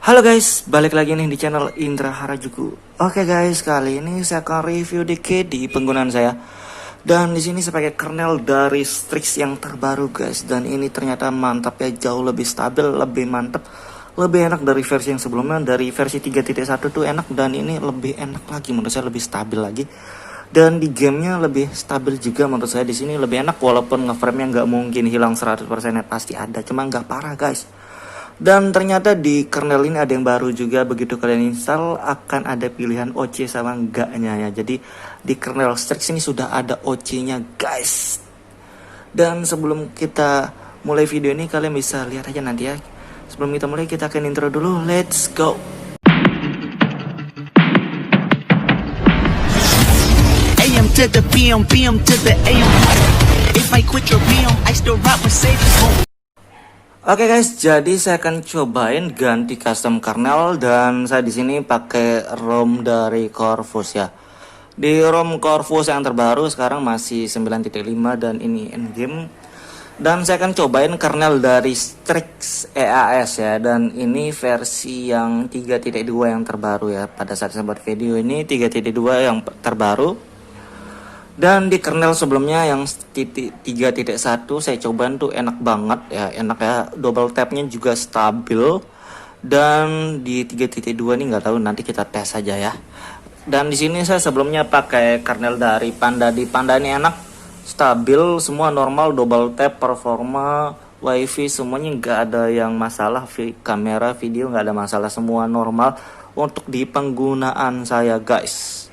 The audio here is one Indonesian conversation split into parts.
Halo guys, balik lagi nih di channel Indra Harajuku. Oke guys, kali ini saya akan review dikit di penggunaan saya. Dan di sini saya pakai kernel dari Strix yang terbaru guys. Dan ini ternyata mantap ya, jauh lebih stabil, lebih mantap, lebih enak dari versi yang sebelumnya. Dari versi 3.1 tuh enak, dan ini lebih enak lagi menurut saya, lebih stabil lagi. Dan di gamenya lebih stabil juga menurut saya. Di sini lebih enak, walaupun ngeframe-nya nggak mungkin hilang 100% ya, pasti ada, cuma nggak parah guys. Dan ternyata di kernel ini ada yang baru juga, begitu kalian install akan ada pilihan OC sama enggaknya ya. Jadi di kernel Strix ini sudah ada OC-nya guys. Dan sebelum kita mulai video ini, kalian bisa lihat aja nanti ya. Sebelum kita mulai, kita akan intro dulu. Let's go. AM to the PM, PM to the AM. If I quit your PM, I still rock Mercedes. Oke guys, jadi saya akan cobain ganti custom kernel, dan saya di sini pakai ROM dari Corvus ya. Di ROM Corvus yang terbaru sekarang masih 9.5 dan ini endgame. Dan saya akan cobain kernel dari Strix EAS ya, dan ini versi yang 3.2 yang terbaru ya. Pada saat saya buat video ini 3.2 yang terbaru. Dan di kernel sebelumnya yang 3.1 saya cobain tuh enak banget ya, enak ya, double tapnya juga stabil. Dan di 3.2 ini nggak tahu, nanti kita tes saja ya. Dan di sini saya sebelumnya pakai kernel dari Panda. Di Panda ini enak, stabil, semua normal, double tap, performa, wifi semuanya nggak ada yang masalah, kamera, video nggak ada masalah, semua normal untuk di penggunaan saya guys.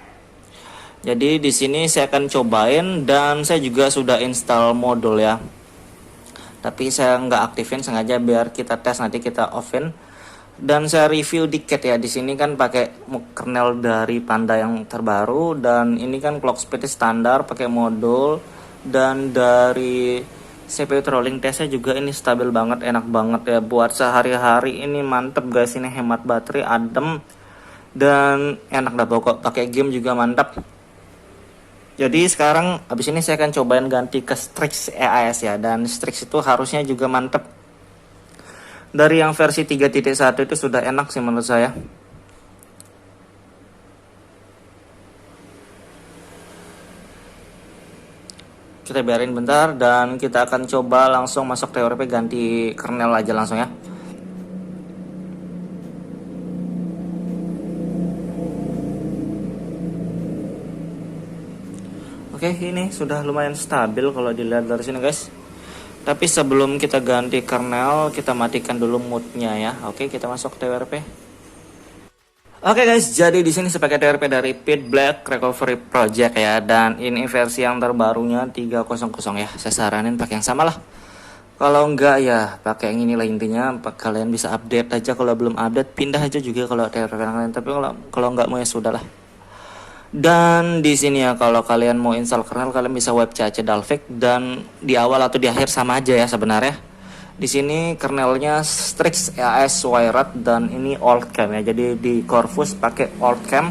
Jadi di sini saya akan cobain, dan saya juga sudah install modul ya. Tapi saya nggak aktifin sengaja biar kita tes, nanti kita offin. Dan saya review dikit ya. Di sini kan pakai kernel dari Panda yang terbaru, dan ini kan clock speed standar pakai modul. Dan dari CPU trolling testnya juga ini stabil banget, enak banget ya buat sehari-hari. Ini mantep guys, ini hemat baterai, adem, dan enak dah pokok. Pakai game juga mantap. Jadi sekarang habis ini saya akan cobain ganti ke Strix EAS ya, dan Strix itu harusnya juga mantep. Dari yang versi 3.1 itu sudah enak sih menurut saya. Kita biarin bentar, dan kita akan coba langsung masuk TWRP, ganti kernel aja langsung ya. Oke, ini sudah lumayan stabil kalau dilihat dari sini guys. Tapi sebelum kita ganti kernel, kita matikan dulu moodnya ya. Oke, kita masuk TWRP. Oke guys, jadi di sini saya pakai TWRP dari Pit Black Recovery Project ya, dan ini versi yang terbarunya 3.0 ya. Saya saranin pakai yang sama lah. Kalau enggak ya pakai yang ini lah, intinya kalian bisa update aja. Kalau belum update pindah aja juga kalau TWRP kalian. Tapi kalau enggak mau ya sudahlah. Dan di sini ya, kalau kalian mau install kernel, kalian bisa web CC Dalvik, dan di awal atau di akhir sama aja ya sebenarnya. Di sini kernelnya Strix EAS Wired, dan ini old cam ya. Jadi di Corvus pakai old cam,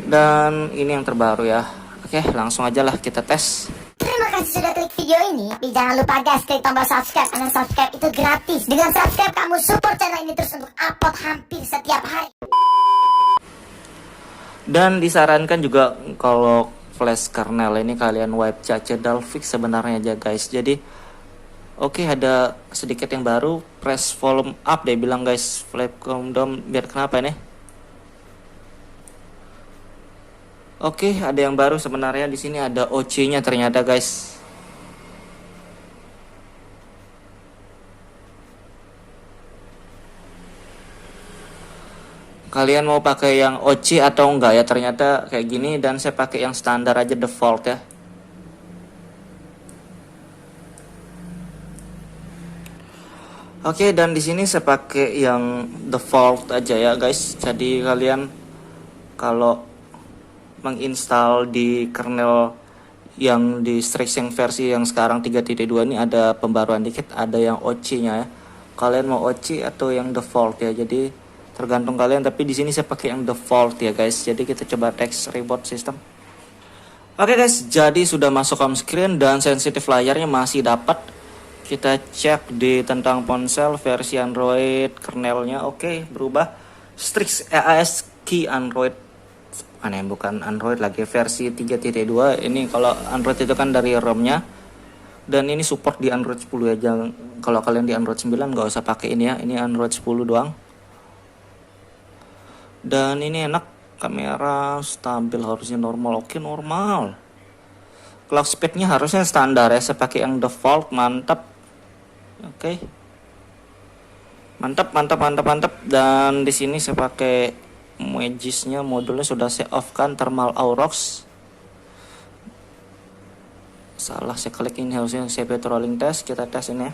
dan ini yang terbaru ya. Oke, langsung aja lah kita tes. Terima kasih sudah klik video ini. Tapi jangan lupa guys, klik tombol subscribe, karena subscribe itu gratis. Dengan subscribe kamu support channel ini terus untuk upload hampir setiap hari. Dan disarankan juga kalau flash kernel ini kalian wipe cache Dalvik sebenarnya aja guys. Jadi oke, ada sedikit yang baru, press volume up dia bilang guys, flap down biar kenapa ini. Oke, ada yang baru sebenarnya, di sini ada OC-nya ternyata guys. Kalian mau pakai yang OC atau enggak ya, ternyata kayak gini, dan saya pakai yang standar aja, default ya. Oke, dan di sini saya pakai yang default aja ya guys. Jadi kalian kalau menginstal di kernel yang di Strix yang versi yang sekarang 3.2 ini ada pembaruan dikit, ada yang OC-nya ya. Kalian mau OC atau yang default ya, jadi tergantung kalian. Tapi di sini saya pakai yang default ya guys. Jadi kita coba text reboot system. Oke guys, jadi sudah masuk home screen, dan sensitive layarnya masih dapat. Kita cek di tentang ponsel versi Android kernelnya oke, berubah. Strix ASCII Android aneh, bukan Android lagi, versi 3.2. Ini kalau Android itu kan dari ROM-nya, dan ini support di Android 10 ya. Jangan, kalau kalian di Android 9 nggak usah pakai ini ya, ini Android 10 doang. Dan ini enak, kamera stabil, harusnya normal. Oke, normal. Clock speednya harusnya standar ya, saya pakai yang default. Mantap. Oke, mantap, mantap, mantap, mantap. Dan di sini saya pakai Magis-nya, modulnya sudah saya off kan, thermal Aurox. Salah saya klik, ini harusnya CP trolling test. Kita tes ini ya.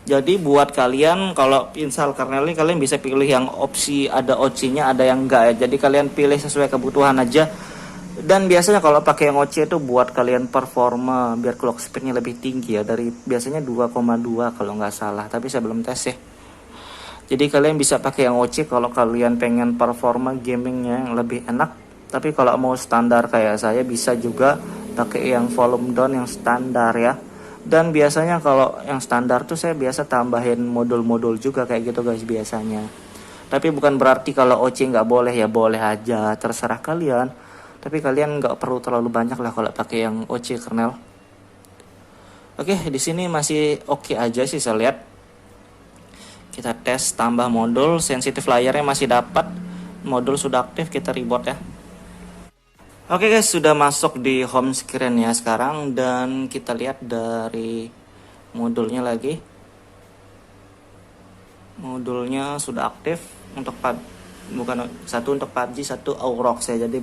Jadi buat kalian kalau install kernel ini, kalian bisa pilih yang opsi ada OC-nya, ada yang enggak ya. Jadi kalian pilih sesuai kebutuhan aja. Dan biasanya kalau pakai yang OC itu buat kalian performa biar clock speednya lebih tinggi ya, dari biasanya 2,2 kalau nggak salah, tapi saya belum tes ya. Jadi kalian bisa pakai yang OC kalau kalian pengen performa gamingnya yang lebih enak. Tapi kalau mau standar kayak saya, bisa juga pakai yang volume down yang standar ya. Dan biasanya kalau yang standar tuh saya biasa tambahin modul-modul juga kayak gitu guys biasanya. Tapi bukan berarti kalau OC nggak boleh ya, boleh aja, terserah kalian. Tapi kalian nggak perlu terlalu banyak lah kalau pakai yang OC kernel. Oke, di sini masih oke aja sih saya lihat. Kita tes tambah modul, sensitive layarnya masih dapat, modul sudah aktif, kita reboot ya. Oke guys, sudah masuk di home screen ya sekarang, dan kita lihat dari modulnya lagi. Modulnya sudah aktif untuk bukan satu untuk PUBG, satu Aurox ya. Jadi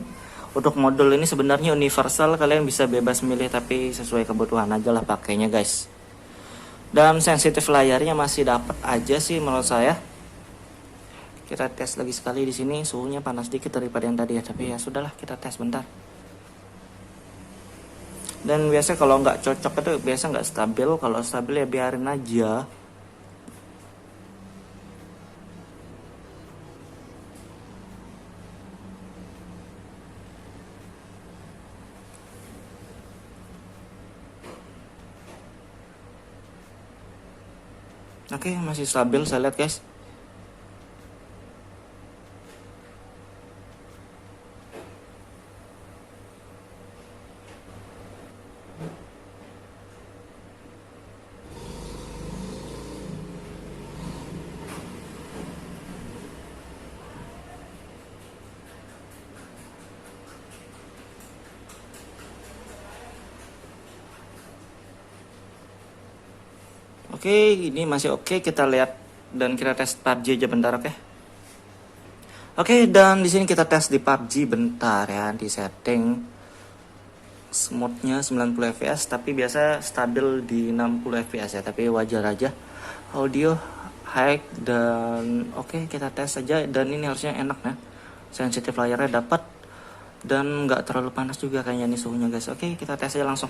untuk modul ini sebenarnya universal, kalian bisa bebas milih, tapi sesuai kebutuhan aja lah pakainya guys. Dan sensitive layarnya masih dapat aja sih menurut saya. Kita tes lagi sekali di sini, suhunya panas dikit daripada yang tadi ya, tapi ya sudahlah, kita tes bentar. Dan biasa kalau nggak cocok itu biasa nggak stabil, kalau stabil ya biarin aja. Oke, masih stabil saya lihat guys. Oke, ini masih oke, kita lihat dan kita tes PUBG aja bentar, oke. Oke, dan di sini kita tes di PUBG bentar ya, di setting smoothnya 90 fps, tapi biasa stabil di 60 fps ya, tapi wajar aja. Audio high dan oke, kita tes aja, dan ini harusnya enak ya. Sensitive layarnya dapat dan nggak terlalu panas juga kayaknya nih suhunya guys. Oke, kita tes aja langsung.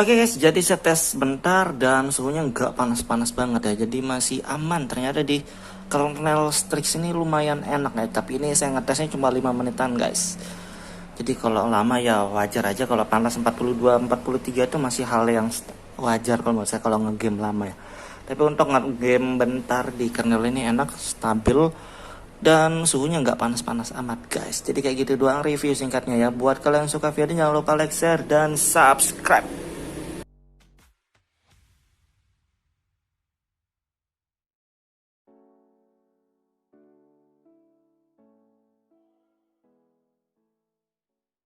Oke guys, jadi saya tes bentar dan suhunya nggak panas-panas banget ya, jadi masih aman. Ternyata di kernel Strix ini lumayan enak ya, tapi ini saya ngetesnya cuma 5 menitan guys. Jadi kalau lama ya wajar aja, kalau panas 42-43 itu masih hal yang wajar kalau menurut saya kalau ngegame lama ya. Tapi untuk ngegame bentar di kernel ini enak, stabil, dan suhunya nggak panas-panas amat guys. Jadi kayak gitu doang review singkatnya ya. Buat kalian yang suka video, jangan lupa like, share, dan subscribe.